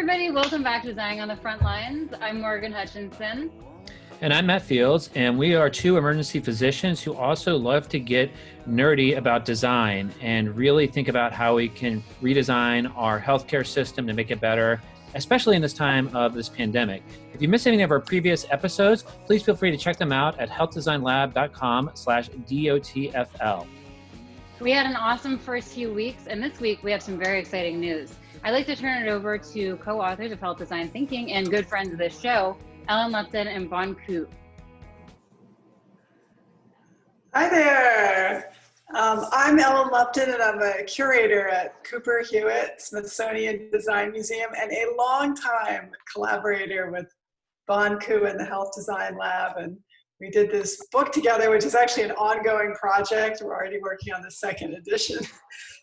everybody, welcome back to Designing on the Front Lines. I'm Morgan Hutchinson. And I'm Matt Fields, and we are two emergency physicians who also love to get nerdy about design and really think about how we can redesign our healthcare system to make it better, especially in this time of this pandemic. If you missed any of our previous episodes, please feel free to check them out at healthdesignlab.com/DOTFL. We had an awesome first few weeks, and this week we have some very exciting news. I'd like to turn it over to co-authors of Health Design Thinking and good friends of this show, Ellen Lupton and Bon Ku. Hi there. I'm Ellen Lupton, and I'm a curator at Cooper Hewitt Smithsonian Design Museum and a longtime collaborator with Bon Ku in the Health Design Lab. And we did this book together, which is actually an ongoing project. We're already working on the second edition.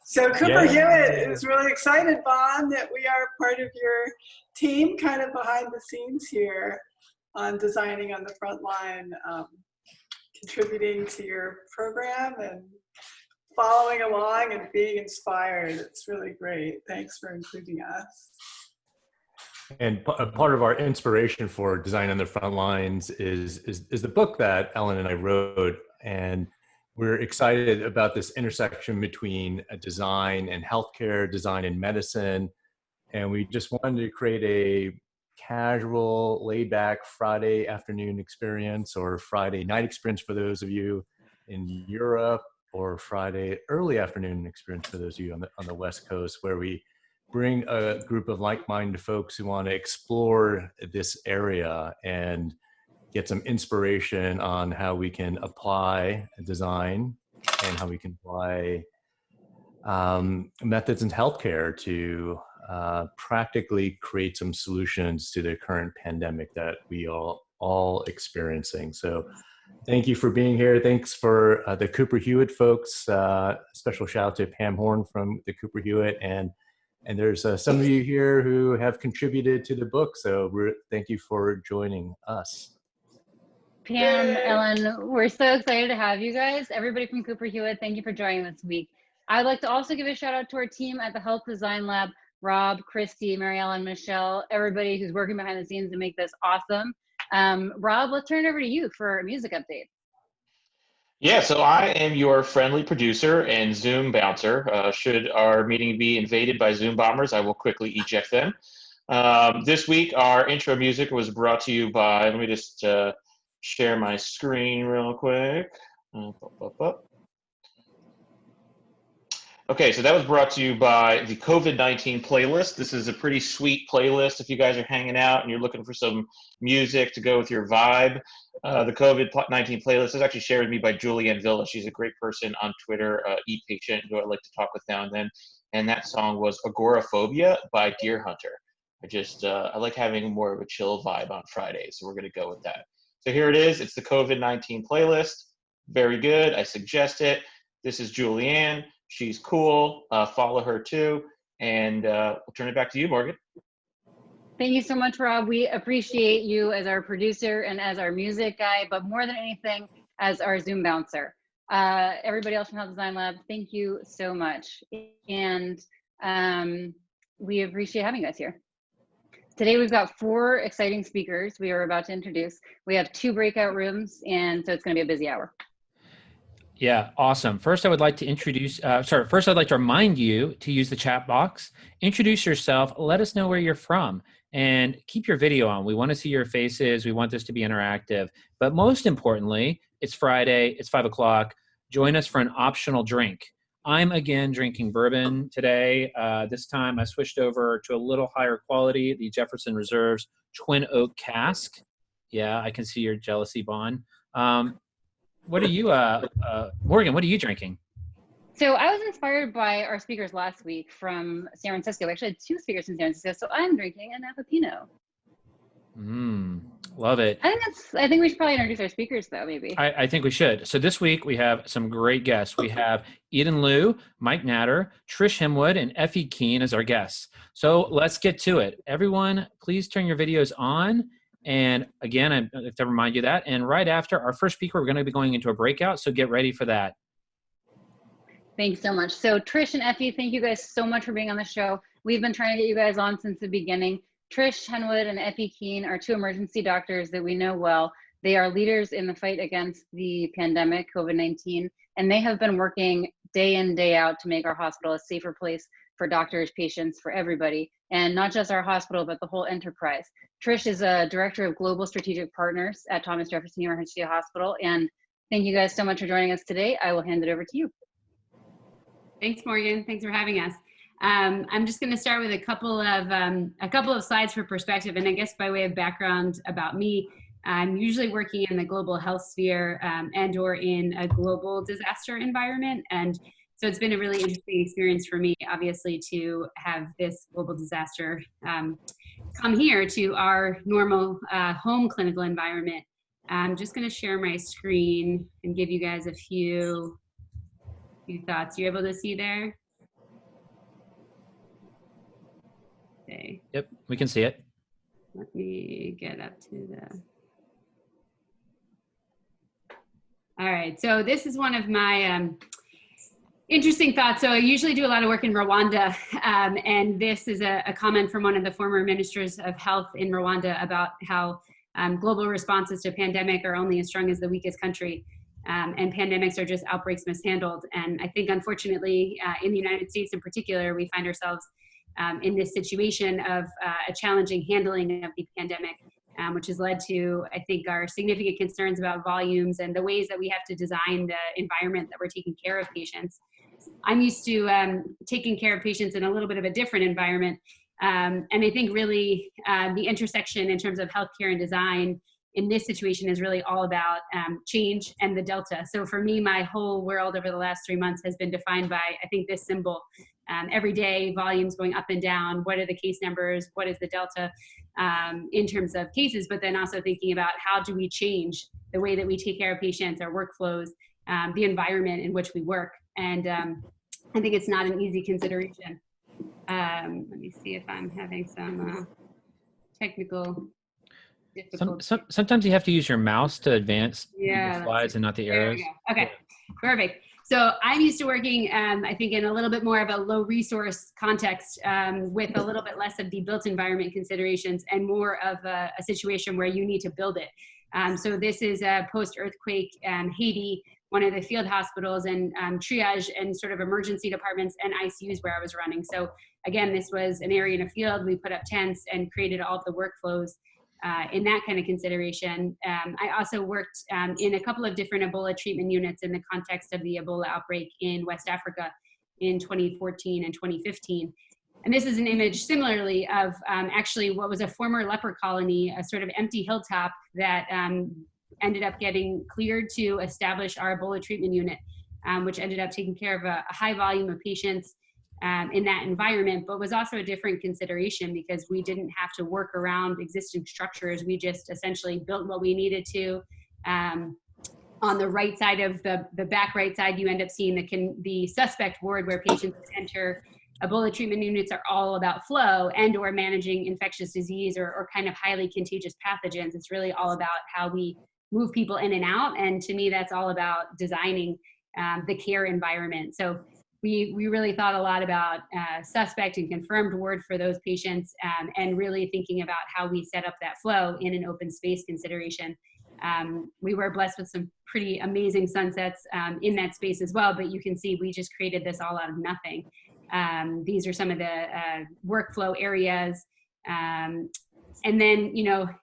So Cooper Hewitt is really excited, Bon, that we are part of your team, kind of behind the scenes here on Designing on the Front Line, contributing to your program and following along and being inspired. It's really great. Thanks for including us. And a part of our inspiration for Design on the Front Lines is the book that Ellen and I wrote. And we're excited about this intersection between design and healthcare, design and medicine. And we just wanted to create a casual, laid-back Friday afternoon experience or Friday night experience for those of you in Europe, or Friday early afternoon experience for those of you on the West Coast, where we bring a group of like-minded folks who want to explore this area and get some inspiration on how we can apply design and how we can apply methods in healthcare to practically create some solutions to the current pandemic that we are all experiencing. So thank you for being here. Thanks for the Cooper Hewitt folks. Special shout out to Pam Horn from the Cooper Hewitt. And there's some of you here who have contributed to the book. So thank you for joining us. Pam, Ellen, we're so excited to have you guys. Everybody from Cooper Hewitt, thank you for joining this week. I'd like to also give a shout out to our team at the Health Design Lab, Rob, Christy, Marielle, and Michelle, everybody who's working behind the scenes to make this awesome. Rob, let's turn it over to you for a music update. Yeah, so I am your friendly producer and Zoom bouncer. Should our meeting be invaded by Zoom bombers, I will quickly eject them. This week, our intro music was brought to you by, let me just share my screen real quick. Okay, so that was brought to you by the COVID-19 playlist. This is a pretty sweet playlist if you guys are hanging out and you're looking for some music to go with your vibe. The COVID-19 playlist is actually shared with me by Julianne Villa. She's a great person on Twitter, e-patient, who I like to talk with now and then. And that song was Agoraphobia by Deer Hunter. I like having more of a chill vibe on Fridays, so we're going to go with that. So here it is. It's the COVID-19 playlist. Very good. I suggest it. This is Julianne. She's cool. Follow her too. And we'll turn it back to you, Morgan. Thank you so much, Rob. We appreciate you as our producer and as our music guy, but more than anything, as our Zoom bouncer. Everybody else from Health Design Lab, thank you so much. And we appreciate having you guys here. Today, we've got 4 exciting speakers we are about to introduce. We have 2 breakout rooms, and so it's going to be a busy hour. Yeah, awesome. First, I would like to first I'd like to remind you to use the chat box, introduce yourself, let us know where you're from, and keep your video on. We want to see your faces. We want this to be interactive. But most importantly, it's Friday, it's 5 o'clock. Join us for an optional drink. I'm again drinking bourbon today. This time I switched over to a little higher quality, the Jefferson Reserve's Twin Oak Cask. Yeah, I can see your jealousy, Bon. What are you, Morgan, what are you drinking? So I was inspired by our speakers last week from San Francisco. We actually had 2 speakers from San Francisco, so I'm drinking a Napa Pinot. Love it. I think we should probably introduce our speakers, though, maybe. I think we should. So this week we have some great guests. We have Eden Liu, Mike Natter, Trish Henwood, and Effe Kean as our guests. So let's get to it. Everyone, please turn your videos on. And again, I have to remind you that. And right after our first speaker, we're going to be going into a breakout. So get ready for that. Thanks so much. So Trish and Effe, thank you guys so much for being on the show. We've been trying to get you guys on since the beginning. Trish, Henwood, and Effe Kean are two emergency doctors that we know well. They are leaders in the fight against the pandemic, COVID-19, and they have been working day in, day out to make our hospital a safer place for doctors, patients, for everybody, and not just our hospital, but the whole enterprise. Trish is a director of global strategic partners at Thomas Jefferson University Hospital, and thank you guys so much for joining us today. I will hand it over to you. Thanks, Morgan. Thanks for having us. I'm just going to start with a couple of slides for perspective, and I guess by way of background about me, I'm usually working in the global health sphere and or in a global disaster environment, and so it's been a really interesting experience for me, obviously, to have this global disaster come here to our normal home clinical environment. I'm just going to share my screen and give you guys a few thoughts. You able to see there? Okay. Yep, we can see it. Let me get up to the. All right, so this is one of my interesting thoughts. So I usually do a lot of work in Rwanda, and this is a comment from one of the former ministers of health in Rwanda about how global responses to pandemic are only as strong as the weakest country. And pandemics are just outbreaks mishandled. And I think, unfortunately, in the United States in particular, we find ourselves in this situation of a challenging handling of the pandemic, which has led to, I think, our significant concerns about volumes and the ways that we have to design the environment that we're taking care of patients. I'm used to taking care of patients in a little bit of a different environment. And I think really the intersection in terms of healthcare and design in this situation is really all about change and the delta. So for me, my whole world over the last 3 months has been defined by, I think, this symbol. Every day, volumes going up and down. What are the case numbers? What is the delta in terms of cases? But then also thinking about how do we change the way that we take care of patients, our workflows, the environment in which we work. And I think it's not an easy consideration. Let me see if I'm having some technical difficulties. Sometimes you have to use your mouse to advance Yeah, the slides and not the arrows. Okay, perfect. So I'm used to working, I think, in a little bit more of a low resource context with a little bit less of the built environment considerations and more of a situation where you need to build it. So this is a post-earthquake Haiti, one of the field hospitals and triage and sort of emergency departments and ICUs where I was running. So again, this was an area in a field. We put up tents and created all of the workflows in that kind of consideration. I also worked in a couple of different Ebola treatment units in the context of the Ebola outbreak in West Africa in 2014 and 2015. And this is an image similarly of actually what was a former leper colony, a sort of empty hilltop that ended up getting cleared to establish our Ebola treatment unit, which ended up taking care of a high volume of patients in that environment, but was also a different consideration because we didn't have to work around existing structures. We just essentially built what we needed to. On the right side of the back right side, you end up seeing the suspect ward where patients enter. Ebola treatment units are all about flow and or managing infectious disease or kind of highly contagious pathogens. It's really all about how we move people in and out. And to me, that's all about designing the care environment. So we really thought a lot about suspect and confirmed ward for those patients and really thinking about how we set up that flow in an open space consideration. We were blessed with some pretty amazing sunsets in that space as well, but you can see we just created this all out of nothing. These are some of the workflow areas. And then,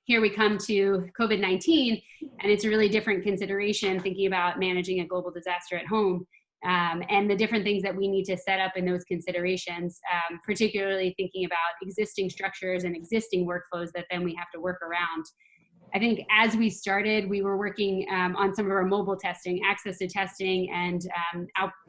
here we come to COVID-19, and it's a really different consideration thinking about managing a global disaster at home. And the different things that we need to set up in those considerations, particularly thinking about existing structures and existing workflows that then we have to work around. I think as we started, we were working on some of our mobile testing, access to testing, and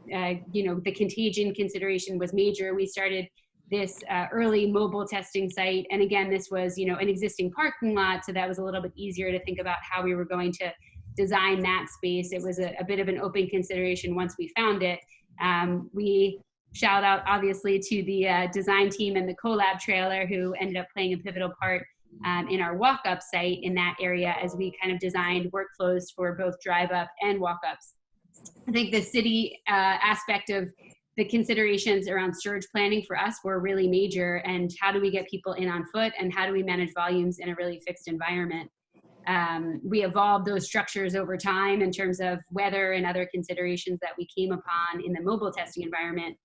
the contagion consideration was major. We started this early mobile testing site, and again, this was an existing parking lot, so that was a little bit easier to think about how we were going to design that space. It was a bit of an open consideration once we found it. We shout out obviously to the design team and the collab trailer who ended up playing a pivotal part in our walk-up site in that area as we kind of designed workflows for both drive-up and walk-ups. I think the city aspect of the considerations around surge planning for us were really major, and how do we get people in on foot, and how do we manage volumes in a really fixed environment. We evolved those structures over time in terms of weather and other considerations that we came upon in the mobile testing environment.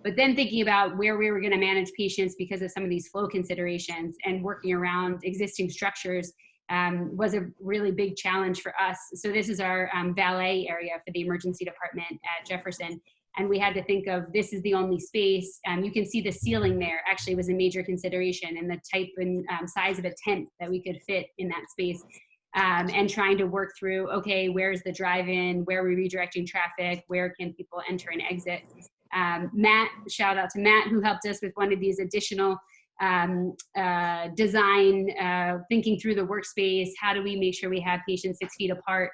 But then thinking about where we were going to manage patients because of some of these flow considerations and working around existing structures was a really big challenge for us. So this is our valet area for the emergency department at Jefferson. And we had to think of, this is the only space. You can see the ceiling there actually was a major consideration, and the type and size of a tent that we could fit in that space. And trying to work through, okay, where's the drive-in? Where are we redirecting traffic? Where can people enter and exit? Matt, shout out to Matt, who helped us with one of these additional design, thinking through the workspace. How do we make sure we have patients 6 feet apart?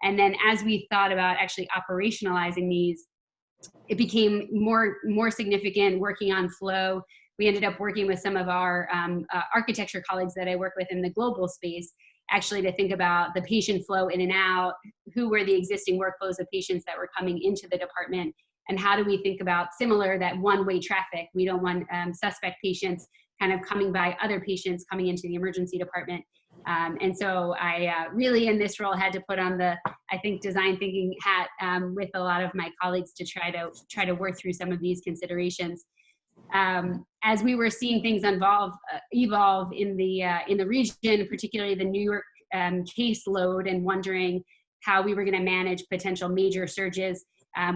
And then as we thought about actually operationalizing these, it became more significant working on flow. We ended up working with some of our architecture colleagues that I work with in the global space, actually to think about the patient flow in and out, who were the existing workflows of patients that were coming into the department, and how do we think about similar that one-way traffic. We don't want suspect patients kind of coming by other patients coming into the emergency department. And so I really in this role had to put on the, I think, design thinking hat with a lot of my colleagues to try to work through some of these considerations. As we were seeing things evolve in the region, particularly the New York caseload, and wondering how we were going to manage potential major surges.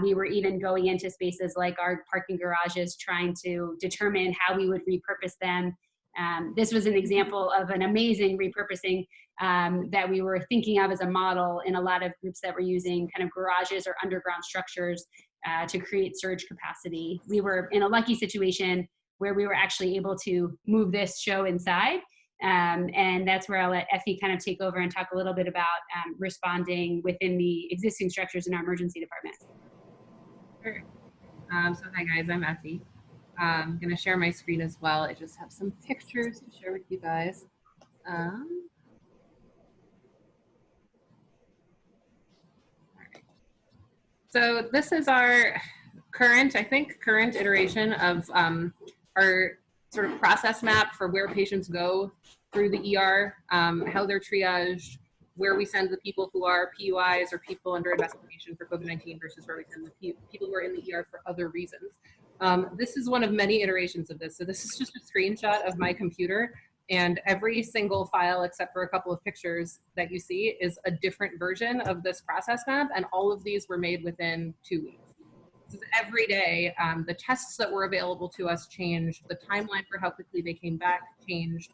We were even going into spaces like our parking garages, trying to determine how we would repurpose them. This was an example of an amazing repurposing that we were thinking of as a model in a lot of groups that were using kind of garages or underground structures to create surge capacity. We were in a lucky situation where we were actually able to move this show inside. And that's where I'll let Effie kind of take over and talk a little bit about responding within the existing structures in our emergency department. Sure. So hi guys, I'm Effie. I'm going to share my screen as well. I just have some pictures to share with you guys. All right. So this is our current iteration of our sort of process map for where patients go through the ER, how they're triaged, where we send the people who are PUIs or people under investigation for COVID-19 versus where we send the people who are in the ER for other reasons. This is one of many iterations of this. So this is just a screenshot of my computer, and every single file except for a couple of pictures that you see is a different version of this process map, and all of these were made within 2 weeks. This is every day. The tests that were available to us changed, the timeline for how quickly they came back changed,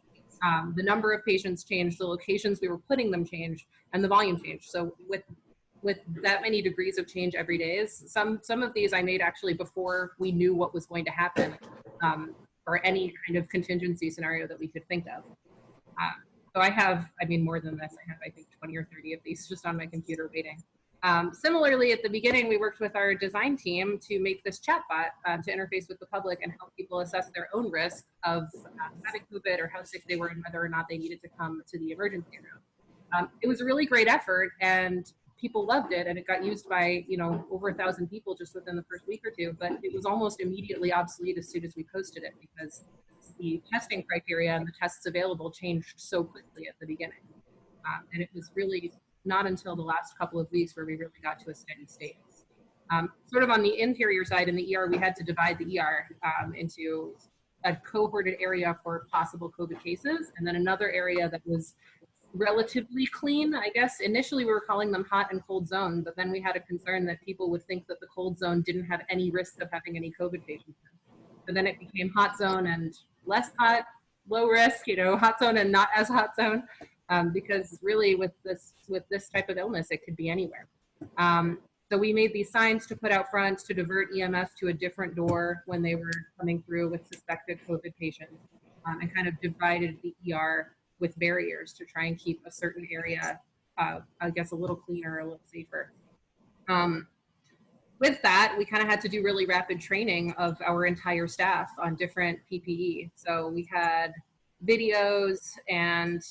the number of patients changed, the locations we were putting them changed, and the volume changed. So with that many degrees of change every day, some of these I made actually before we knew what was going to happen, or any kind of contingency scenario that we could think of. So I have, I mean, more than this, I have, I think, 20 or 30 of these just on my computer waiting. Similarly, at the beginning, we worked with our design team to make this chatbot to interface with the public and help people assess their own risk of having COVID or how sick they were and whether or not they needed to come to the emergency room. It was a really great effort, and people loved it, and it got used by, you know, over 1,000 people just within the first week or two, but it was almost immediately obsolete as soon as we posted it because the testing criteria and the tests available changed so quickly at the beginning. And it was really not until the last couple of weeks where we really got to a steady state. Sort of on the interior side in the ER, we had to divide the ER into a cohorted area for possible COVID cases, and then another area that was relatively clean, I guess. Initially, we were calling them hot and cold zone, but then we had a concern that people would think that the cold zone didn't have any risk of having any COVID patients. So then it became hot zone and less hot, low risk, you know, hot zone and not as hot zone, because really with this type of illness, it could be anywhere. So we made these signs to put out front to divert EMS to a different door when they were coming through with suspected COVID patients, and kind of divided the ER with barriers to try and keep a certain area, I guess, a little cleaner, a little safer. With that, we kind of had to do really rapid training of our entire staff on different PPE. So we had videos and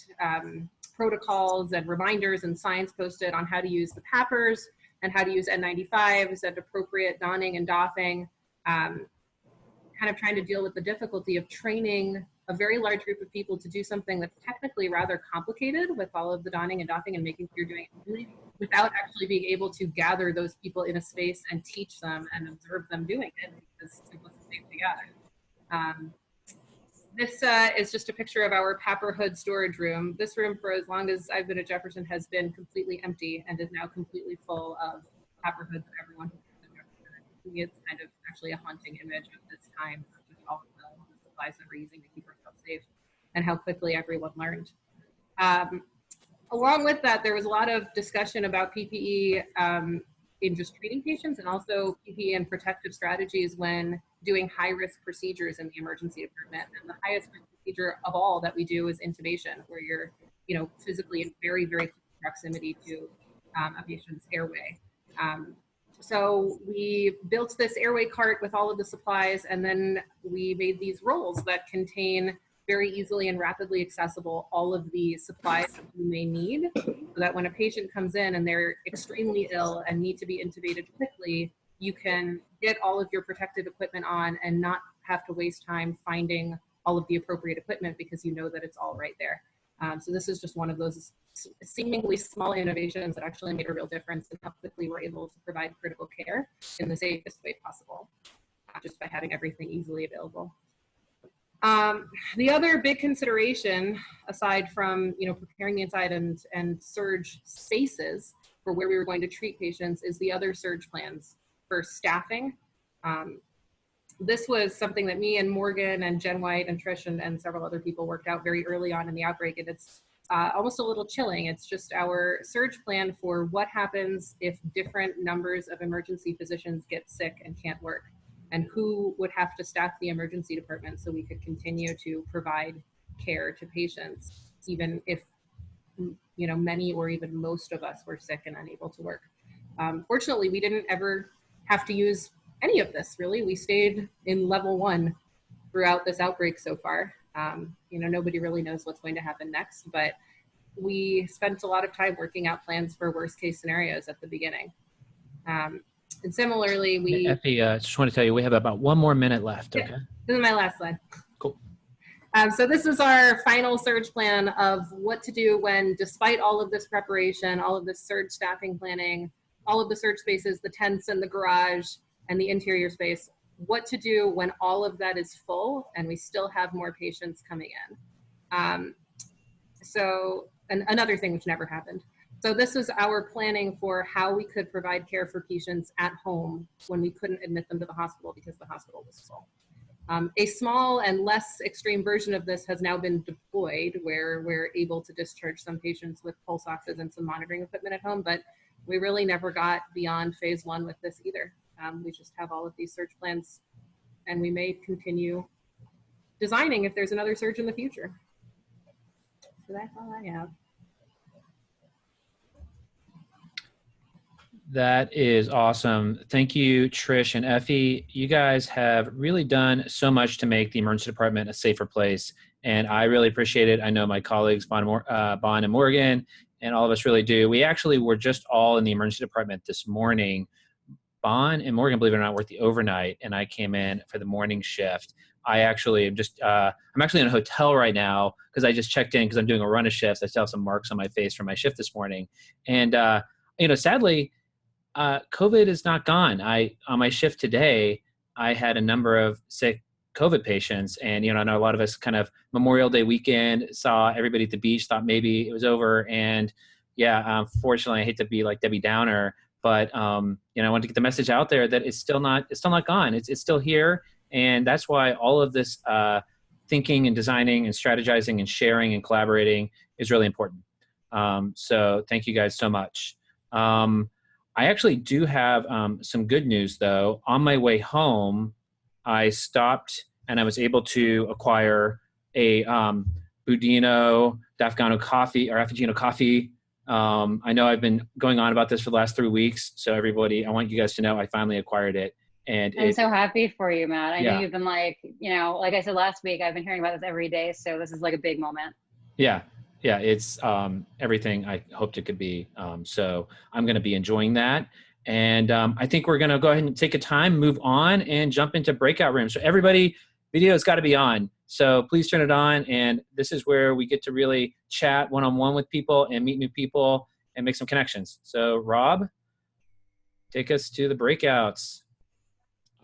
protocols and reminders and signs posted on how to use the PAPRs and how to use N95s and appropriate donning and doffing. kind of trying to deal with the difficulty of training a very large group of people to do something that's technically rather complicated with all of the donning and doffing and making sure you're doing it easily, without actually being able to gather those people in a space and teach them and observe them doing it, because simplicity together. This is just a picture of our Papper Hood storage room. This room, for as long as I've been at Jefferson, has been completely empty and is now completely full of Papper Hoods of everyone who's been at Jefferson. To me, it's kind of actually a haunting image of this time, of all of the supplies that we're using to keep ourselves safe and how quickly everyone learned. Along with that, there was a lot of discussion about PPE in just treating patients, and also PPE and protective strategies when doing high-risk procedures in the emergency department. And the highest risk procedure of all that we do is intubation, where you're, physically in very, very close proximity to a patient's airway. So we built this airway cart with all of the supplies, and then we made these rolls that contain very easily and rapidly accessible all of the supplies that you may need, so that when a patient comes in and they're extremely ill and need to be intubated quickly, you can get all of your protective equipment on and not have to waste time finding all of the appropriate equipment, because you know that it's all right there. So this is just one of those seemingly small innovations that actually made a real difference in how quickly we're able to provide critical care in the safest way possible, just by having everything easily available. The other big consideration, aside from preparing the inside and surge spaces for where we were going to treat patients, is the other surge plans for staffing. This was something that me and Morgan and Jen White and Trish and several other people worked out very early on in the outbreak, and it's almost a little chilling. It's just our surge plan for what happens if different numbers of emergency physicians get sick and can't work, and who would have to staff the emergency department so we could continue to provide care to patients, even if many or even most of us were sick and unable to work. Fortunately, we didn't ever have to use any of this, really. We stayed in level 1 throughout this outbreak so far. Nobody really knows what's going to happen next, but we spent a lot of time working out plans for worst case scenarios at the beginning. And similarly, Effie, just want to tell you, we have about 1 more minute left. Yeah, okay. This is my last slide. Cool. So this is our final surge plan of what to do when, despite all of this preparation, all of this surge staffing planning, all of the surge spaces, the tents and the garage and the interior space, what to do when all of that is full and we still have more patients coming in. And another thing which never happened. So this was our planning for how we could provide care for patients at home when we couldn't admit them to the hospital because the hospital was full. A small and less extreme version of this has now been deployed, where we're able to discharge some patients with pulse oxes and some monitoring equipment at home, but we really never got beyond phase 1 with this either. We just have all of these surge plans, and we may continue designing if there's another surge in the future. So that's all I have. That is awesome. Thank you, Trish and Effie. You guys have really done so much to make the emergency department a safer place, and I really appreciate it. I know my colleagues, Bon and Morgan, and all of us really do. We actually were just all in the emergency department this morning. Bon and Morgan, believe it or not, worked the overnight, and I came in for the morning shift. I actually am just, I'm actually in a hotel right now because I just checked in because I'm doing a run of shifts. I still have some marks on my face from my shift this morning. And, sadly, COVID is not gone. On my shift today, I had a number of sick COVID patients, and I know a lot of us kind of Memorial Day weekend saw everybody at the beach, thought maybe it was over, and fortunately, I hate to be like Debbie Downer, but I wanted to get the message out there that it's still not gone. It's still here, and that's why all of this thinking and designing and strategizing and sharing and collaborating is really important. So thank you guys so much. I actually do have some good news, though. On my way home, I stopped and I was able to acquire a Budino d'Afgano coffee, or Afghano coffee. I know I've been going on about this for the last 3 weeks, so everybody, I want you guys to know I finally acquired it. And I'm so happy for you, Matt. I know you've been like I said last week, I've been hearing about this every day, so this is like a big moment. Yeah, it's everything I hoped it could be. So I'm going to be enjoying that. And I think we're going to go ahead and take a time, move on, and jump into breakout rooms. So everybody, video's got to be on. So please turn it on. And this is where we get to really chat one-on-one with people and meet new people and make some connections. So Rob, take us to the breakouts.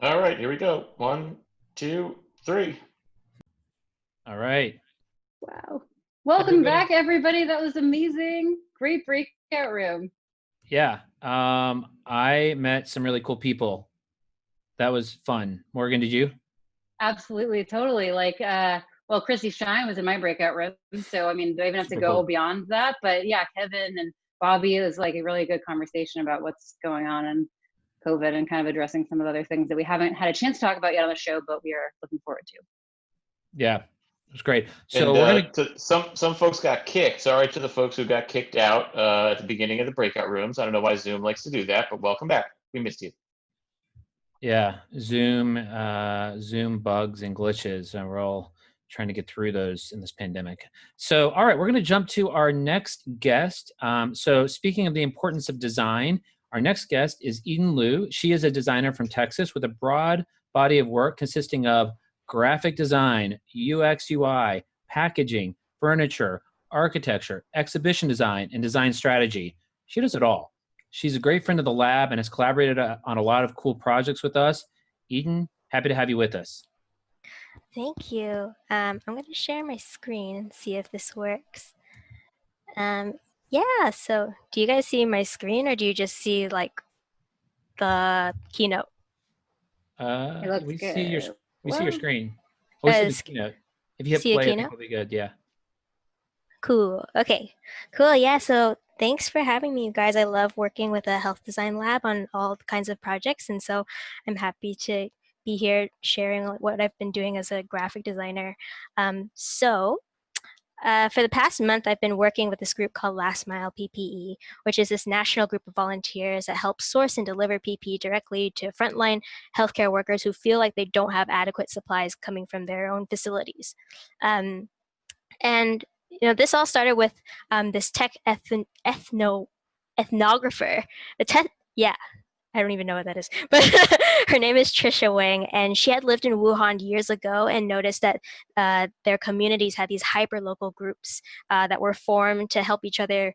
All right, here we go. 1, 2, 3. All right. Wow. Welcome back, everybody. That was amazing. Great breakout room. Yeah. I met some really cool people. That was fun. Morgan, did you? Absolutely, totally. Like, well, Chrissy Shine was in my breakout room. So, I mean, do I even have to go beyond that? But yeah, Kevin and Bobby is like a really good conversation about what's going on in COVID and kind of addressing some of the other things that we haven't had a chance to talk about yet on the show, but we are looking forward to. Yeah, it was great. So And we're gonna. some folks got kicked. Sorry to the folks who got kicked out at the beginning of the breakout rooms. I don't know why Zoom likes to do that, but welcome back. We missed you. Yeah, Zoom bugs and glitches, and we're all trying to get through those in this pandemic. So, all right, we're going to jump to our next guest. So, speaking of the importance of design, our next guest is Eden Liu. She is a designer from Texas with a broad body of work consisting of graphic design, UX, UI, packaging, furniture, architecture, exhibition design, and design strategy. She does it all. She's a great friend of the lab and has collaborated on a lot of cool projects with us. Eden, happy to have you with us. Thank you. I'm going to share my screen and see if this works. Yeah, so do you guys see my screen or do you just see like the keynote? It looks We good. see your screen. Oh, We see the keynote. If you hit play, I think it'll be good. Yeah. Cool. Okay. Cool. Yeah. So thanks for having me, you guys. I love working with a health design lab on all kinds of projects, and so I'm happy to be here sharing what I've been doing as a graphic designer. For the past month, I've been working with this group called Last Mile PPE, which is this national group of volunteers that help source and deliver PPE directly to frontline healthcare workers who feel like they don't have adequate supplies coming from their own facilities. And this all started with this tech ethnographer. I don't even know what that is, but her name is Trish Wang, and she had lived in Wuhan years ago and noticed that their communities had these hyper-local groups that were formed to help each other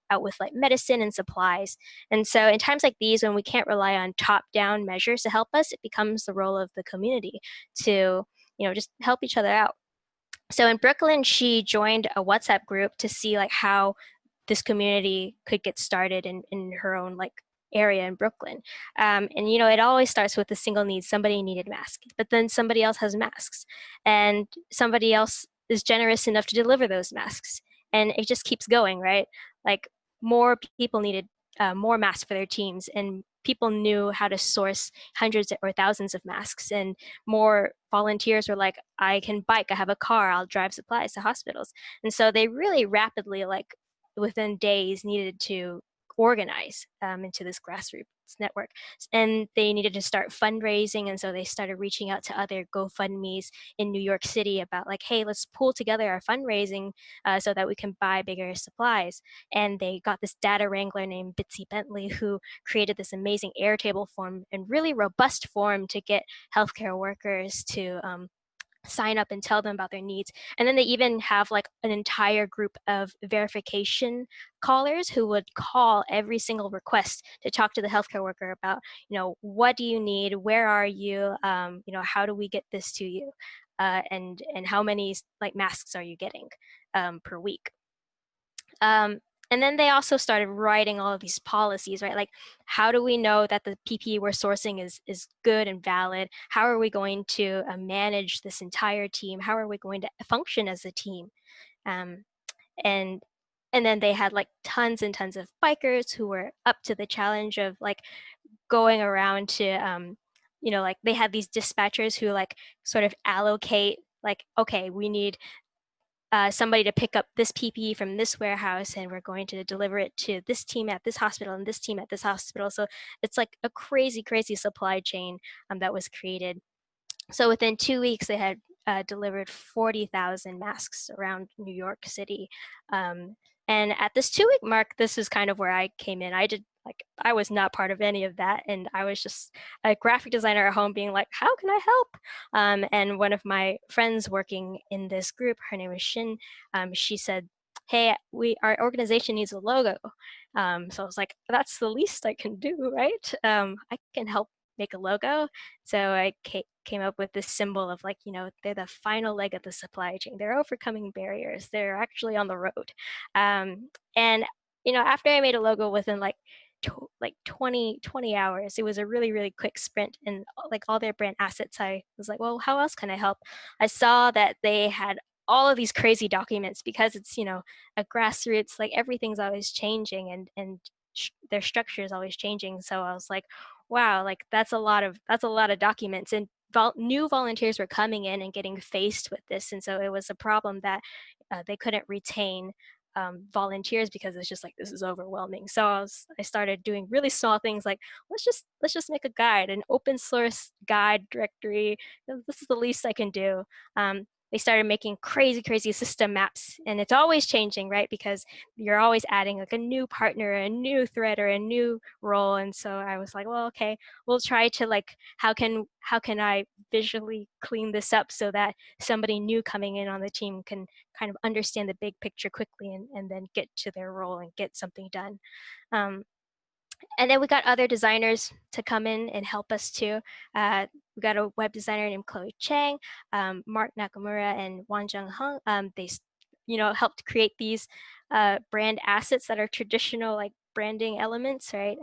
out with like medicine and supplies. And so in times like these, when we can't rely on top-down measures to help us, it becomes the role of the community to just help each other out. So in Brooklyn, she joined a WhatsApp group to see like how this community could get started in her own like area in Brooklyn. And it always starts with a single need. Somebody needed masks, but then somebody else has masks and somebody else is generous enough to deliver those masks. And it just keeps going, right? Like more people needed more masks for their teams, and people knew how to source hundreds or thousands of masks, and more volunteers were like, I can bike, I have a car, I'll drive supplies to hospitals. And so they really rapidly, like within days, needed to organize into this grassroots network, and they needed to start fundraising. And so they started reaching out to other GoFundMe's in New York City about like, hey, let's pool together our fundraising so that we can buy bigger supplies. And they got this data wrangler named Bitsy Bentley who created this amazing Airtable form and really robust form to get healthcare workers to sign up and tell them about their needs. And then they even have like an entire group of verification callers who would call every single request to talk to the healthcare worker about, what do you need? Where are you? How do we get this to you? And how many like masks are you getting per week? And then they also started writing all of these policies, right? Like, how do we know that the PPE we're sourcing is good and valid? How are we going to manage this entire team? How are we going to function as a team? And then they had like tons and tons of bikers who were up to the challenge of like going around to, like they had these dispatchers who like sort of allocate like, okay, we need somebody to pick up this PPE from this warehouse, and we're going to deliver it to this team at this hospital and this team at this hospital. So it's like a crazy, crazy supply chain that was created. So within 2 weeks, they had delivered 40,000 masks around New York City. And at this 2-week mark, this is kind of where I came in. I was not part of any of that. And I was just a graphic designer at home being like, how can I help? And one of my friends working in this group, her name is Shin, she said, hey, our organization needs a logo. So I was like, that's the least I can do, right? I can help make a logo. So I came up with this symbol of like, they're the final leg of the supply chain. They're overcoming barriers. They're actually on the road. And after I made a logo within like 20 hours, it was a really, really quick sprint, and like all their brand assets, I was like, well, how else can I help? I saw that they had all of these crazy documents because it's a grassroots, like everything's always changing, and their structure is always changing. So I was like, wow, like that's a lot of documents, and new volunteers were coming in and getting faced with this, and so it was a problem that they couldn't retain volunteers because it's just like, this is overwhelming. So I started doing really small things like, let's just make a guide, an open source guide directory. This is the least I can do. They started making crazy system maps, and it's always changing, right? Because you're always adding like a new partner, a new thread, or a new role. And so I was like, well, okay, we'll try to like, how can I visually clean this up so that somebody new coming in on the team can kind of understand the big picture quickly, and then get to their role and get something done. And then we got other designers to come in and help us too. We got a web designer named Chloe Chang, Mark Nakamura, and Wan Jung Hung. They helped create these brand assets that are traditional like branding elements, right?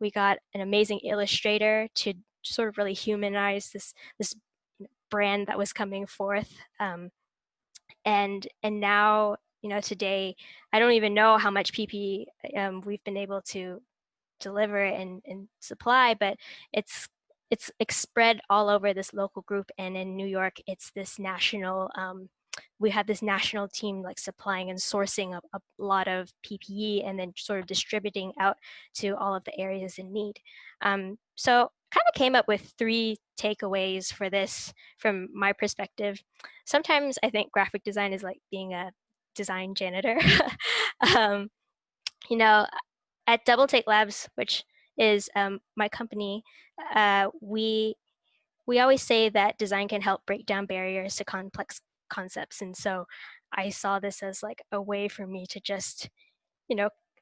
We got an amazing illustrator to sort of really humanize this brand that was coming forth. And now, today, I don't even know how much PPE we've been able to deliver and supply, but it's spread all over this local group. And in New York, it's this national, we have this national team like supplying and sourcing a lot of PPE, and then sort of distributing out to all of the areas in need. So kind of came up with 3 takeaways for this from my perspective. Sometimes I think graphic design is like being a design janitor. um, at Double Take Labs, which is my company, we always say that design can help break down barriers to complex concepts. And so I saw this as like a way for me to just,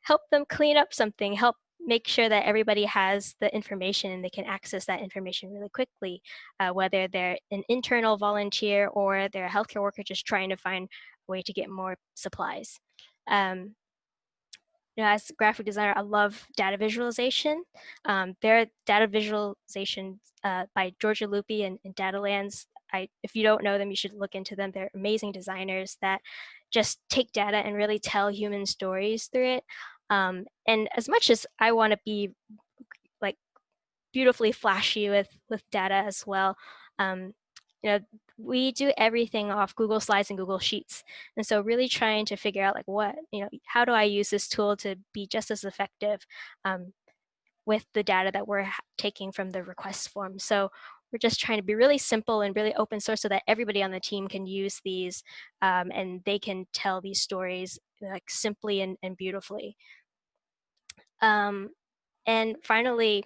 help them clean up something, help make sure that everybody has the information and they can access that information really quickly, whether they're an internal volunteer or they're a healthcare worker just trying to find a way to get more supplies. As a graphic designer, I love data visualization. There are data visualization by Georgia Lupi and Datalands. If you don't know them, you should look into them. They're amazing designers that just take data and really tell human stories through it. And as much as I want to be like beautifully flashy with data as well, we do everything off Google Slides and Google Sheets. And so really trying to figure out like how do I use this tool to be just as effective with the data that we're taking from the request form. So we're just trying to be really simple and really open source so that everybody on the team can use these and they can tell these stories like simply and beautifully. And finally,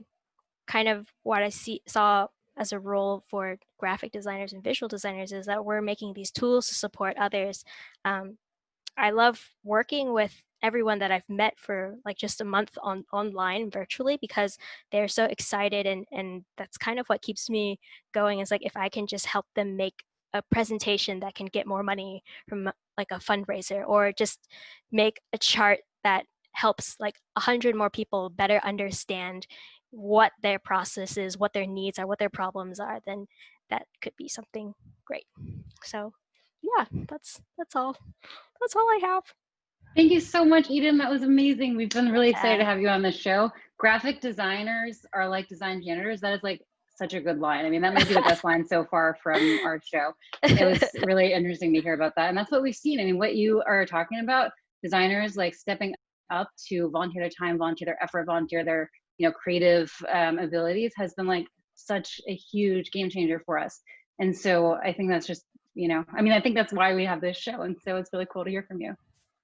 kind of what I saw as a role for graphic designers and visual designers is that we're making these tools to support others. I love working with everyone that I've met for like just a month online virtually, because they're so excited, and that's kind of what keeps me going, is like if I can just help them make a presentation that can get more money from like a fundraiser, or just make a chart that helps like 100 more people better understand what their process is, what their needs are, what their problems are, then that could be something great. So yeah, that's all I have. Thank you so much, Eden. That was amazing. We've been really excited to have you on the show. Graphic designers are like design janitors. That is like such a good line. I mean, that might be the best line so far from our show. It was really interesting to hear about that. And that's what we've seen. I mean, what you are talking about, designers like stepping up to volunteer their time, volunteer their effort, volunteer their creative abilities, has been like such a huge game changer for us. And so I think that's just, I think that's why we have this show. And so it's really cool to hear from you.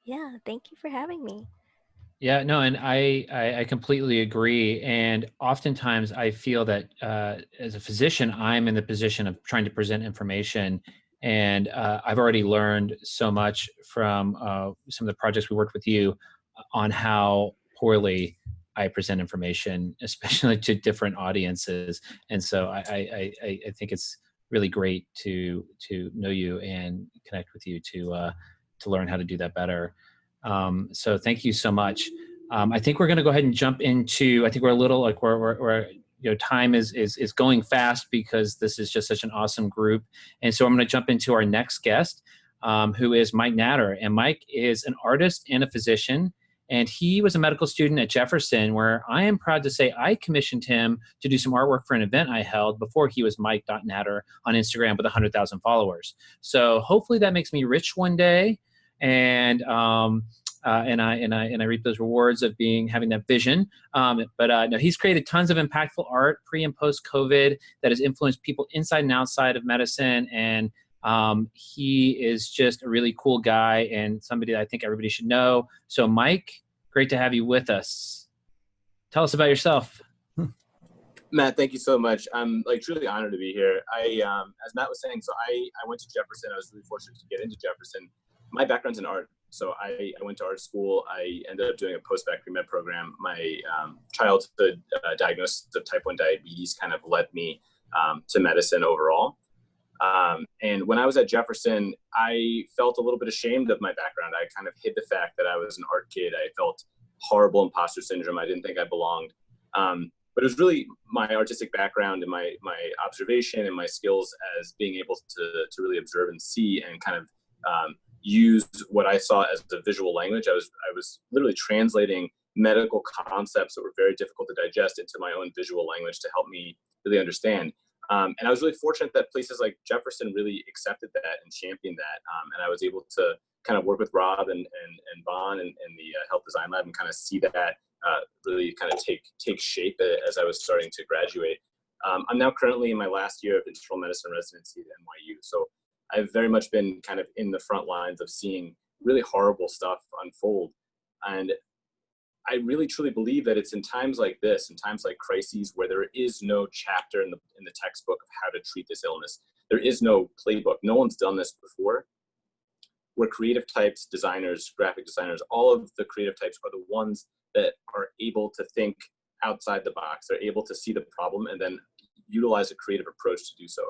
Yeah, thank you for having me. Yeah, no, and I completely agree. And oftentimes I feel that as a physician, I'm in the position of trying to present information. And I've already learned so much from some of the projects we worked with you on how poorly I present information, especially to different audiences. And so I think it's really great to know you and connect with you to learn how to do that better. So thank you so much. I think we're going to go ahead and jump into. I think we're a little like we're time is going fast because this is just such an awesome group, and so I'm going to jump into our next guest, who is Mike Natter, and Mike is an artist and a physician, and he was a medical student at Jefferson, where I am proud to say I commissioned him to do some artwork for an event I held before he was Mike.Natter on Instagram with 100,000 followers. So hopefully that makes me rich one day. And I reap those rewards of having that vision. No, he's created tons of impactful art pre and post COVID that has influenced people inside and outside of medicine. And he is just a really cool guy and somebody that I think everybody should know. So, Mike, great to have you with us. Tell us about yourself. Matt, thank you so much. I'm truly honored to be here. As Matt was saying, so I went to Jefferson. I was really fortunate to get into Jefferson. My background's in art. So I went to art school. I ended up doing a post-bac pre-med program. My childhood diagnosis of type 1 diabetes kind of led me to medicine overall. And when I was at Jefferson, I felt a little bit ashamed of my background. I kind of hid the fact that I was an art kid. I felt horrible imposter syndrome. I didn't think I belonged. But it was really my artistic background and my observation and my skills as being able to really observe and see and kind of use what I saw as the visual language. I was literally translating medical concepts that were very difficult to digest into my own visual language to help me really understand. And I was really fortunate that places like Jefferson really accepted that and championed that. And I was able to kind of work with Rob and Bon and the Health Design Lab and kind of see that really kind of take shape as I was starting to graduate. I'm now currently in my last year of internal medicine residency at NYU. So I've very much been kind of in the front lines of seeing really horrible stuff unfold. And I really truly believe that it's in times like this, in times like crises, where there is no chapter in the textbook of how to treat this illness. There is no playbook. No one's done this before. Where creative types, designers, graphic designers, all of the creative types are the ones that are able to think outside the box. They're able to see the problem and then utilize a creative approach to do so.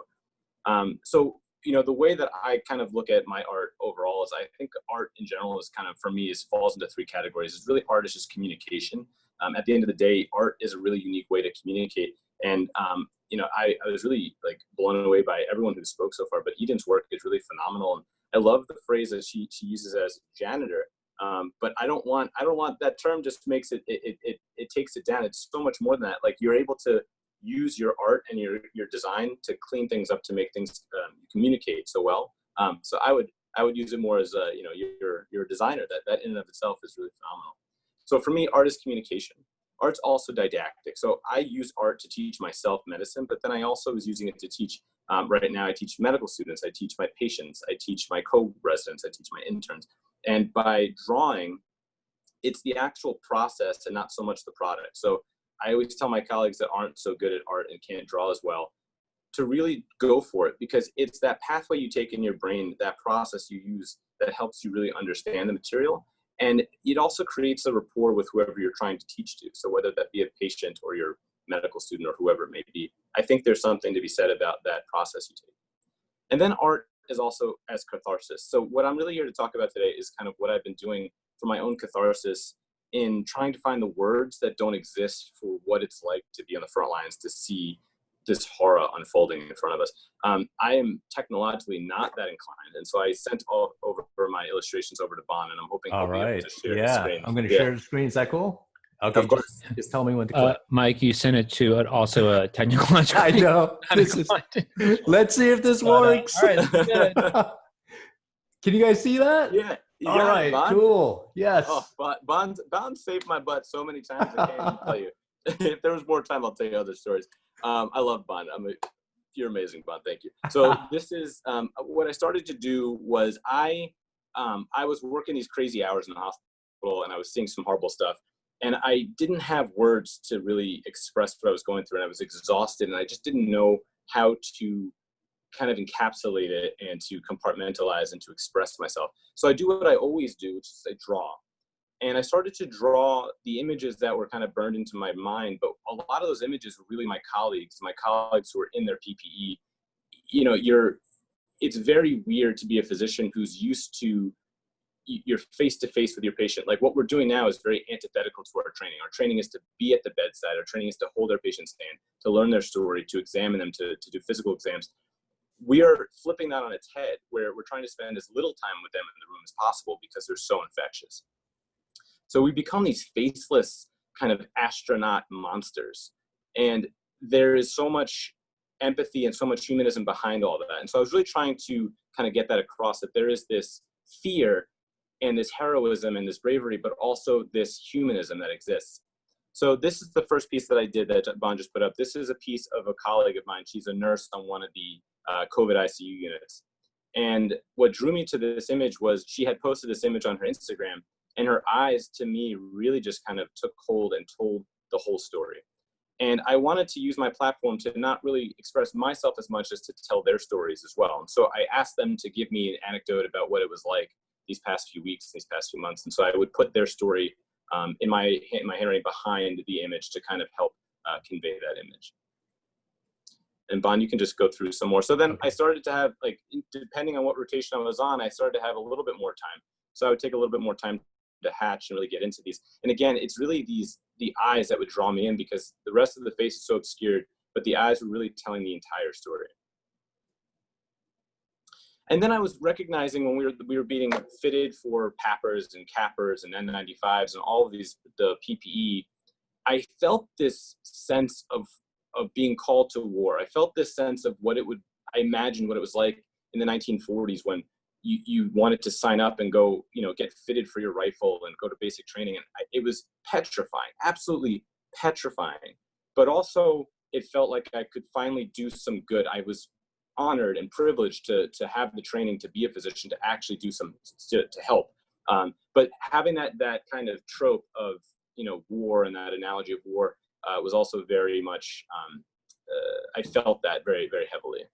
So, the way that I kind of look at my art overall is I think art in general is kind of, for me, falls into three categories. It's really art is just communication. At the end of the day, art is a really unique way to communicate. And, I was really blown away by everyone who spoke so far, but Eden's work is really phenomenal. And I love the phrase that she uses as janitor. But I don't want that term just makes it takes it down. It's so much more than that. You're able to use your art and your design to clean things up, to make things communicate so well. So I would use it more as you're a designer. That in and of itself is really phenomenal. So for me, art is communication. Art's also didactic. So I use art to teach myself medicine, but then I also was using it to teach. Right now, I teach medical students. I teach my patients. I teach my co-residents. I teach my interns. And by drawing, it's the actual process and not so much the product. So I always tell my colleagues that aren't so good at art and can't draw as well to really go for it, because it's that pathway you take in your brain, that process you use that helps you really understand the material. And it also creates a rapport with whoever you're trying to teach to. So whether that be a patient or your medical student or whoever it may be, I think there's something to be said about that process you take. And then art is also as catharsis. So what I'm really here to talk about today is kind of what I've been doing for my own catharsis in trying to find the words that don't exist for what it's like to be on the front lines, to see this horror unfolding in front of us. I am technologically not that inclined, and so I sent all over my illustrations over to Bon, and I'm hoping he'll be able to share the screen. I'm going to share the screen. Is that cool? Okay, of course. Just tell me when to click. Mike, you sent it to also a technological. I know. Let's see if this works. All right, good. Can you guys see that? Yeah. All right, Bon? cool. Yes. Oh, Bon saved my butt so many times. I can't even tell you. If there was more time, I'll tell you other stories. I love Bon. You're amazing, Bon. Thank you. So this is what I started to do was I I was working these crazy hours in the hospital, and I was seeing some horrible stuff. And I didn't have words to really express what I was going through, and I was exhausted, and I just didn't know how to kind of encapsulate it and to compartmentalize and to express myself. So I do what I always do, which is I draw. And I started to draw the images that were kind of burned into my mind, but a lot of those images were really my colleagues who were in their PPE. You know, it's very weird to be a physician who's used to, you're face to face with your patient. Like what we're doing now is very antithetical to our training. Our training is to be at the bedside. Our training is to hold our patient's hand, to learn their story, to examine them, to do physical exams. We are flipping that on its head, where we're trying to spend as little time with them in the room as possible because they're so infectious. So we become these faceless kind of astronaut monsters. And there is so much empathy and so much humanism behind all of that. And so I was really trying to kind of get that across, that there is this fear and this heroism and this bravery, but also this humanism that exists. So this is the first piece that I did that Bon just put up. This is a piece of a colleague of mine. She's a nurse on one of the COVID ICU units. And what drew me to this image was she had posted this image on her Instagram, and her eyes to me really just kind of took hold and told the whole story. And I wanted to use my platform to not really express myself as much as to tell their stories as well. And so I asked them to give me an anecdote about what it was like these past few weeks, these past few months. And so I would put their story in my handwriting behind the image to kind of help convey that image. And Bon, you can just go through some more. So then I started to have, like, depending on what rotation I was on, I started to have a little bit more time. So I would take a little bit more time to hatch and really get into these. And again, it's really the eyes that would draw me in, because the rest of the face is so obscured, but the eyes were really telling the entire story. And then I was recognizing when we were being fitted for PAPRs and CAPRs and N95s and all of these, the PPE, I felt this sense of being called to war. I felt this sense of I imagined what it was like in the 1940s when you wanted to sign up and go, get fitted for your rifle and go to basic training. And it was petrifying, absolutely petrifying. But also it felt like I could finally do some good. I was honored and privileged to have the training to be a physician, to actually do to help. But having that kind of trope of, war and that analogy of war was also very much, I felt that very, very heavily.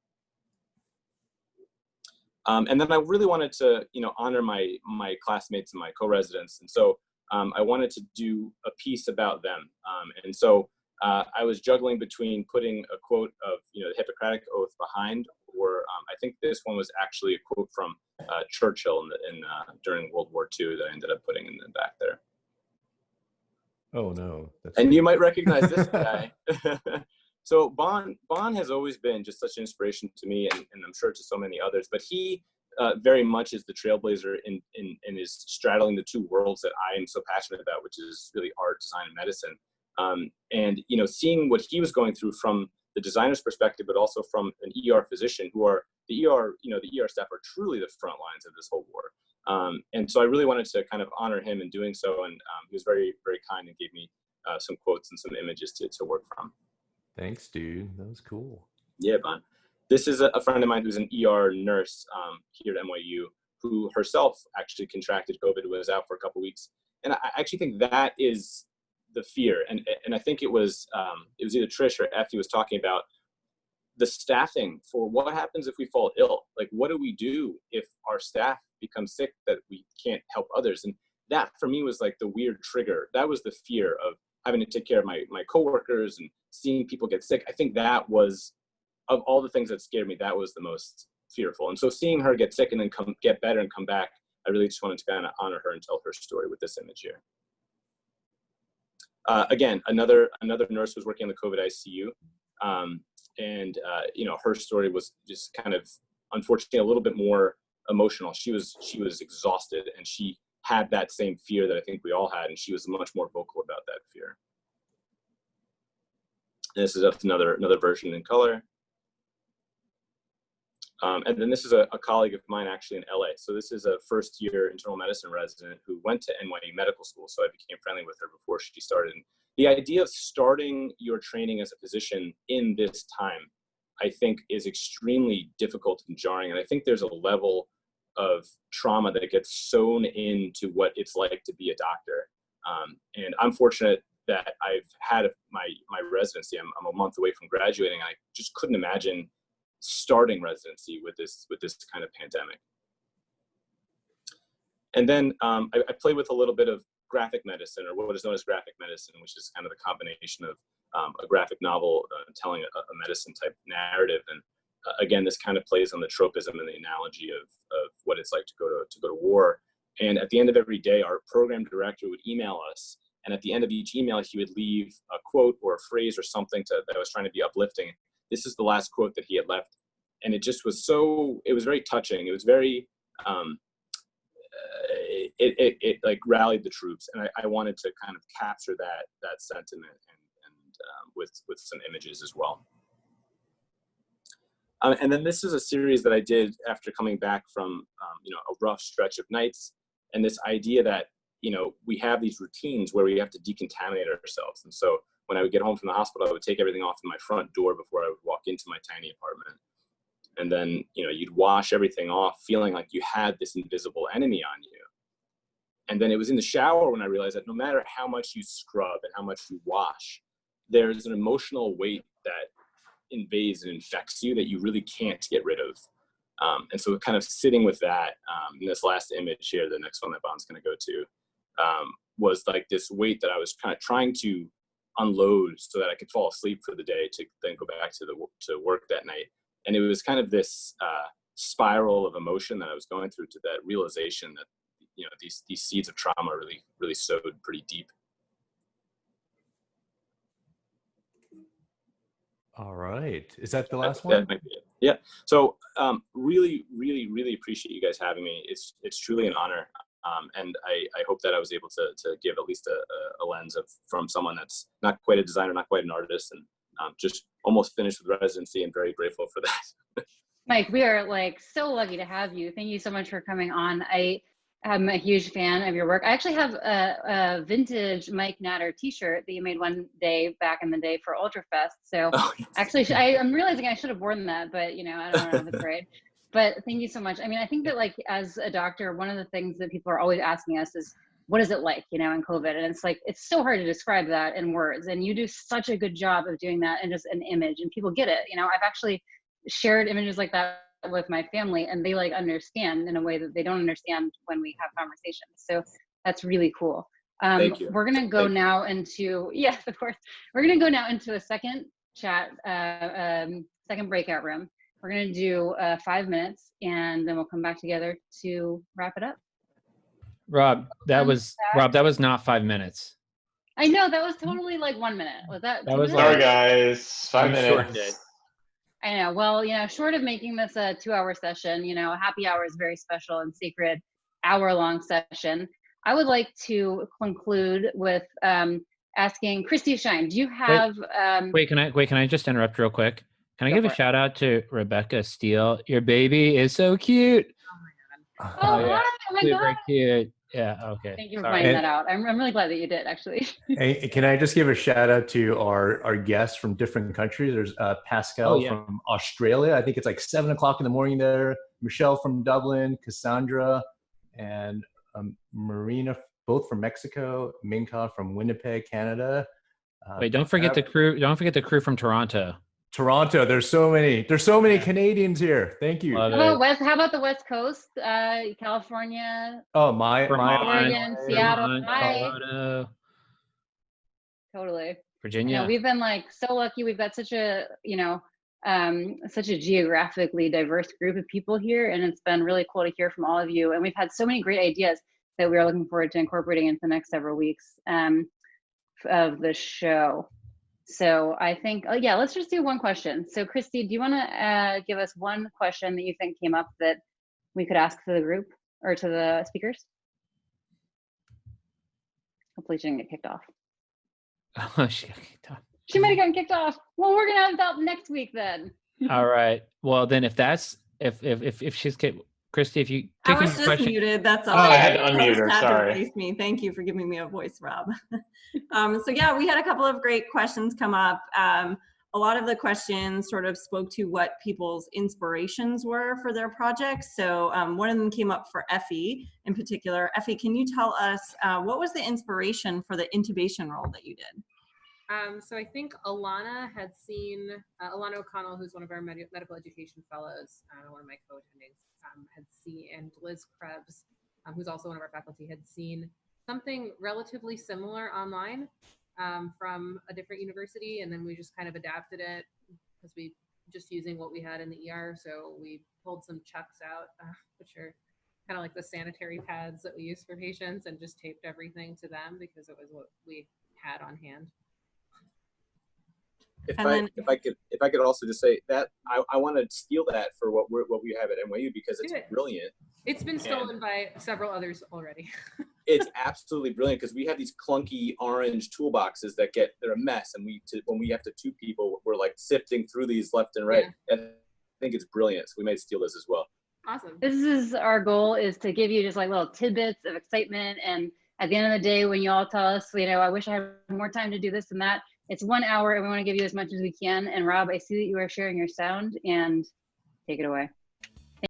And then I really wanted to, honor my classmates and my co-residents. And so I wanted to do a piece about them. And so I was juggling between putting a quote of, the Hippocratic Oath behind, or I think this one was actually a quote from Churchill during World War II that I ended up putting in the back there. Oh no! And you might recognize this guy. So Bon has always been just such an inspiration to me, and I'm sure to so many others. But he very much is the trailblazer in is straddling the two worlds that I am so passionate about, which is really art, design, and medicine. And seeing what he was going through from the designer's perspective, but also from an ER physician, who are the ER, the ER staff are truly the front lines of this whole war. And so I really wanted to kind of honor him in doing so, and he was very, very kind and gave me some quotes and some images to work from. Thanks, dude. That was cool. Yeah, Bon. This is a friend of mine who's an ER nurse here at NYU, who herself actually contracted COVID, was out for a couple weeks. And I actually think that is the fear. And I think it was either Trish or Effe was talking about the staffing for what happens if we fall ill. Like, what do we do if our staff becomes sick that we can't help others? And that for me was like the weird trigger. That was the fear of having to take care of my coworkers and seeing people get sick. I think that was, of all the things that scared me, that was the most fearful. And so seeing her get sick and then get better and come back, I really just wanted to kind of honor her and tell her story with this image here. Again, another nurse was working in the COVID ICU. Her story was just kind of, unfortunately, a little bit more emotional. She was exhausted, and she had that same fear that I think we all had, and she was much more vocal about that fear. And this is another version in color. And then this is a colleague of mine actually in LA. So this is a first-year internal medicine resident who went to NYU medical school. So I became friendly with her before she started. And the idea of starting your training as a physician in this time, I think, is extremely difficult and jarring. And I think there's a level trauma that gets sewn into what it's like to be a doctor. And I'm fortunate that I've had my residency. I'm a month away from graduating. I just couldn't imagine starting residency with this kind of pandemic. And then I played with a little bit of graphic medicine, or what is known as graphic medicine, which is kind of the combination of a graphic novel telling a medicine type narrative. And again, this kind of plays on the tropism and the analogy of what it's like to go to war. And at the end of every day, our program director would email us. And at the end of each email, he would leave a quote or a phrase or something that was trying to be uplifting. This is the last quote that he had left. And it just was it was very touching. It was very, it like rallied the troops. And I wanted to kind of capture that sentiment and with some images as well. And then this is a series that I did after coming back from, a rough stretch of nights. And this idea that, we have these routines where we have to decontaminate ourselves. And so when I would get home from the hospital, I would take everything off in my front door before I would walk into my tiny apartment. And then, you'd wash everything off feeling like you had this invisible enemy on you. And then it was in the shower when I realized that no matter how much you scrub and how much you wash, there's an emotional weight that invades and infects you that you really can't get rid of. And so kind of sitting with that, in this last image here, the next one that Bon's going to go to, was like this weight that I was kind of trying to unload so that I could fall asleep for the day to then go back to work that night. And it was kind of this spiral of emotion that I was going through, to that realization that, these seeds of trauma really, really sowed pretty deep. All right. Is that the last one? That might be it. Yeah. So really, really, really appreciate you guys having me. It's truly an honor. And I hope that I was able to give at least a lens from someone that's not quite a designer, not quite an artist, and just almost finished with residency, and very grateful for that. Mike, we are so lucky to have you. Thank you so much for coming on. I'm a huge fan of your work. I actually have a vintage Mike Natter t-shirt that you made one day back in the day for Ultrafest. So actually, I'm realizing I should have worn that, but I don't know if it's right. But thank you so much. I mean, I think that as a doctor, one of the things that people are always asking us is, what is it like, in COVID? And it's so hard to describe that in words. And you do such a good job of doing that in just an image, and people get it. I've actually shared images like that with my family, and they understand in a way that they don't understand when we have conversations. So that's really cool. Thank you. We're gonna go now into, yes, of course. We're gonna go now into a second chat, second breakout room. We're gonna do 5 minutes, and then we'll come back together to wrap it up. Rob, that was not 5 minutes. I know, that was totally 1 minute. Was that? That was Sorry, guys. 5 minutes. I know. Well, short of making this a 2-hour session, a happy hour is very special and sacred hour-long session. I would like to conclude with asking Christy Shine. Do you have? Wait, can I just interrupt real quick? Can I give a shout out to Rebecca Steele? Your baby is so cute. Oh my god! Oh, my super god! Cute. Yeah. Okay. Thank you for pointing that out. I'm really glad that you did, actually. Hey, can I just give a shout out to our guests from different countries? There's Pascal from Australia. I think it's 7 o'clock in the morning there. Michelle from Dublin, Cassandra, and Marina, both from Mexico. Minka from Winnipeg, Canada. Wait, don't forget the crew. Don't forget the crew from Toronto. Toronto. There's so many Canadians here. Thank you. How about the West Coast? California. Oh, my Oregon, Seattle, Colorado. Totally. Virginia. We've been so lucky. We've got such a such a geographically diverse group of people here, and it's been really cool to hear from all of you. And we've had so many great ideas that we are looking forward to incorporating into the next several weeks of the show. So I think, let's just do one question. So Christy, do you want to give us one question that you think came up that we could ask to the group or to the speakers? Hopefully she didn't get kicked off. Oh, she got kicked off. She might have gotten kicked off. Well, we're gonna have that next week then. All right. Well, then if she's Christy, if you I was just question. Muted. That's all. Oh, I had to unmute her. Sorry. Me. Thank you for giving me a voice, Rob. So yeah, we had a couple of great questions come up. a lot of the questions sort of spoke to what people's inspirations were for their projects. So one of them came up for Effie in particular. Effie, can you tell us what was the inspiration for the intubation role that you did? So I think Alana had seen, Alana O'Connell, who's one of our medical education fellows, one of my co-attendings, had seen, and Liz Krebs, who's also one of our faculty, had seen something relatively similar online from a different university, and then we just kind of adapted it because we just using what we had in the ER. So we pulled some chucks out, which are kind of like the sanitary pads that we use for patients, and just taped everything to them because it was what we had on hand. If I could also just say that I want to steal that for what we have at NYU because it's brilliant. It's been stolen by several others already. It's absolutely brilliant because we have these clunky orange toolboxes they're a mess, and when we have to tube people, we're like sifting through these left and right. Yeah. And I think it's brilliant, so we might steal this as well. Awesome. This is our goal, is to give you just like little tidbits of excitement, and at the end of the day, when you all tell us, you know, I wish I had more time to do this and that, it's 1 hour and we want to give you as much as we can. And Rob, I see that you are sharing your sound, and take it away.